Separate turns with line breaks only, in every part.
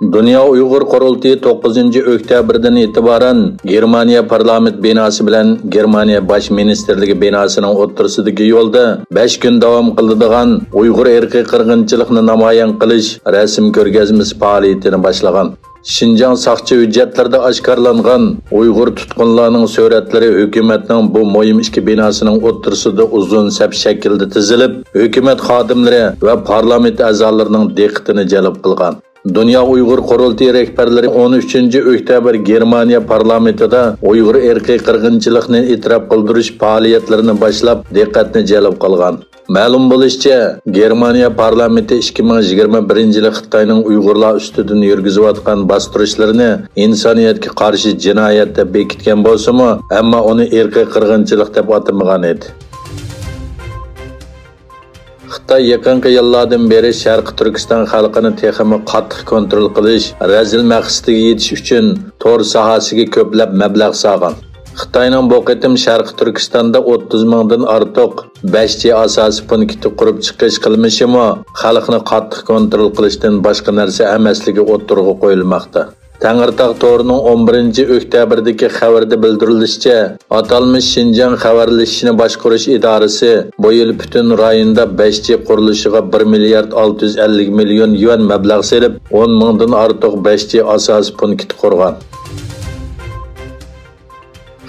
Dünya Uyghur Qurultayı 9 oktyabrdan itibaran Germaniya parlament binosi bilan Germaniya bosh ministerligi binosining o'rtasidagi yo'lda 5 kun davom qiladigan Uyg'ur irqiy qirg'inchilikni namoyon qilish rasm ko'rgazmasi faoliyatini boshlagan. Şinjan saqchi hujjatlarda oshkorlangan Uyg'ur tutqunlarning suratlari hukumatning bu muhim ishki binosining o'rtasida uzun saf shaklda tizilib, hukumat xodimlari va parlament a'zolarining diqqatini jalb qilgan. Dünya Uyghur Qurultayı rehberleri 13 oktyabr Germaniya parlamentida Uyg'ur irqiy qirg'inchilikni e'tirof qildirish faoliyatlarini boshlab diqqatni jalb qilgan. Ma'lum bo'lishicha, Germaniya parlamenti 2021-yil Xitoyning Uyg'urlar ustidan yurgizayotgan bostirishlarni insoniyatga qarshi jinoyat deb bekitgan bo'lsa-mu, ammo uni irqiy qirg'inchilik deb atamagan edi. Xitoy yaqinqi yillardan beri Sharqi Turkiston xalqini texmi qattiq kontrol qilish, razil maqsadiga yetish uchun tor sohasiga ko'plab mablag' solgan. Xitoyning bu qitim Sharqi Turkistonda 30 mingdan ortiq 5G asosiy punkti qurib chiqish qilmishimi, xalqni qattiq kontrol qilishdan boshqa narsa emasligi o'ttirg'i qo'yilmoqda. Tangirtaq to'rining 11 oktyabrdagi xabarda bildirilishicha, atalmış Şinjan xabarlashishni boshqarish idorasi bu yil butun rayonda 5G qurilishiga 1 milliard 650 million yuan mablag' selib, 10 mingdan ortiq 5G asosiy punkt qurgan.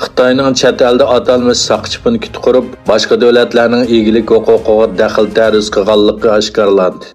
Xitoyning chet elda atalmış saqchi punkt qurib, boshqa davlatlarning egilik huquqiga daxl taruz qilganligi oshkorlandi.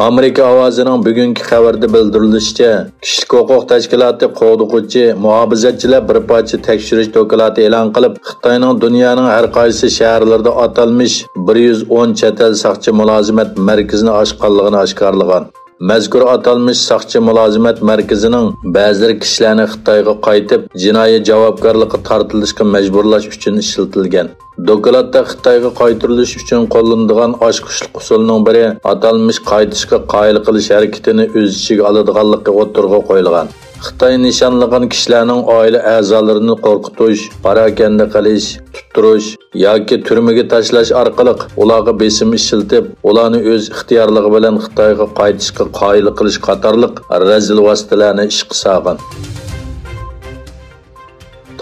Amerika ovozining bugungi xabarda bildirilishicha, kishilik huquq tashkiloti qo'g'dug'uchi muhofizatchilar bir parcha tekshirish doklati e'lon qilib, Xitoyning dunyoning har qaysi shaharlarida atalmış 110 chet el saqchi mulozimat markazini ochganligini oshkorlagan. Mazkur atalmış saqchi mulozimat markazining ba'zi kishilarni Xitoyga qaytib, jinoiy javobgarlikka tortilishga majburlash uchun ishlatilgan. Dokladda Xitoyga qaytirilish uchun qo'llanilgan oshqushlik usulining biri atalmış qaytishga qoyil qilish harakatini o'z ichiga oladiganligi o'tirg'i qo'yilgan. Xitoy nishonlagan kishilarning oila a'zolarini qo'rqitish, parakanda qilish, tuttirish yoki turmaga tashlash orqali ularga besim ishiltib, ularni o'z ixtiyorligi bilan Xitoyga qaytishga qoyil qilish qatorliq razil vositalarni ishga solgan.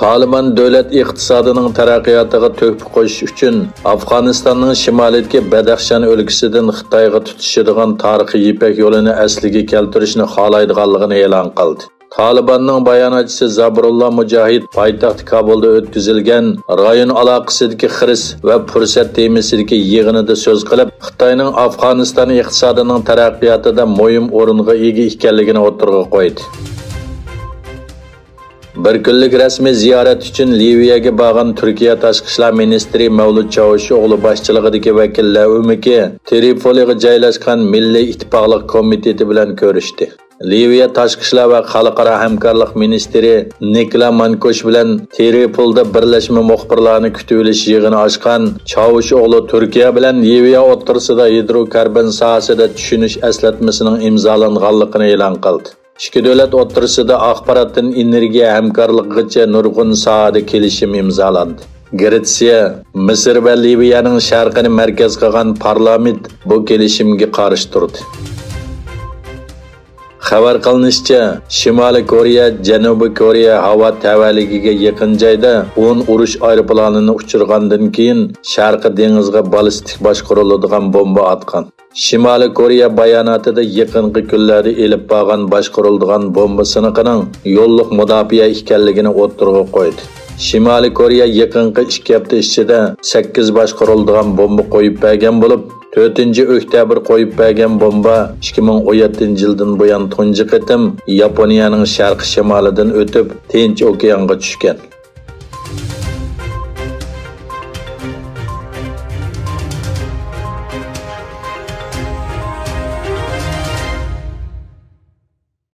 Taliban davlat iqtisodining taraqqiyotiga to'p qo'yish uchun Afg'onistonning shimolidagi Badaxshan o'lkasidan Xitoyga tutishadigan tarixiy Ipak yo'lini asliga keltirishni xohlaydiganligini e'lon qildi. Talibanning bayonotchisi Zabrullah Mujohid poytaxt Kabulda o'tkazilgan rayon aloqasidagi xiris va fursat temasidagi yig'inida so'z qilib, Xitoyning Afg'oniston iqtisodining taraqqiyotida muhim o'ringa ega ekanligini o'tirg'i qo'ydi. Bir kunlik rasmiy ziyorat uchun Liviyaga borgan Turkiya tashqi ishlar ministri Mavlud Çavuşoğlu boshchiligidagi vakillar o'miki Tripoliga joylashgan Milliy ittifoqlik komiteti bilan ko'rishdi. Liviya tashqi ishlar va xalqaro hamkorlik ministri Nikla Mankosh bilan Tripolda birlashma muxbirlarni kutib olish yig'ini ochgan Çavuşoğlu Turkiya bilan Liviya o'rtasida hidrokarbon sohasida tushunish eslatmasining imzolanganligini e'lon qildi. İki davlat o'rtasida axborotdan energiya hamkorligigacha nurg'un sohada kelishim imzolandi. Gretsiya, Misr va Liviyaning sharqini markaz qilgan parlament bu kelishimga qarshi turdi. Xabar qilinishicha, Shimoliy Koreya, Janubiy Koreya havo tavalligiga yaqin joyda 10 urush aeroplanini uchirgandan keyin Sharqi dengizga ballistik boshqariladigan bomba atgan. Shimoliy Koreya bayonotida yaqinqi kunlarda elib borgan boshqariladigan bomba siniqining yo'lliq mudofaa ekanligini o'tirg'i qo'ydi. Shimoliy Koreya yaqinqi 2 hafta ichida 8 boshqariladigan bomba qo'yib bergan bo'lib, 4 oktyabr qo'yib bergan bomba 2017-yildan buyon tunji qitim Yaponiyaning sharq shimolidan o'tib Tinch okeanga tushgan.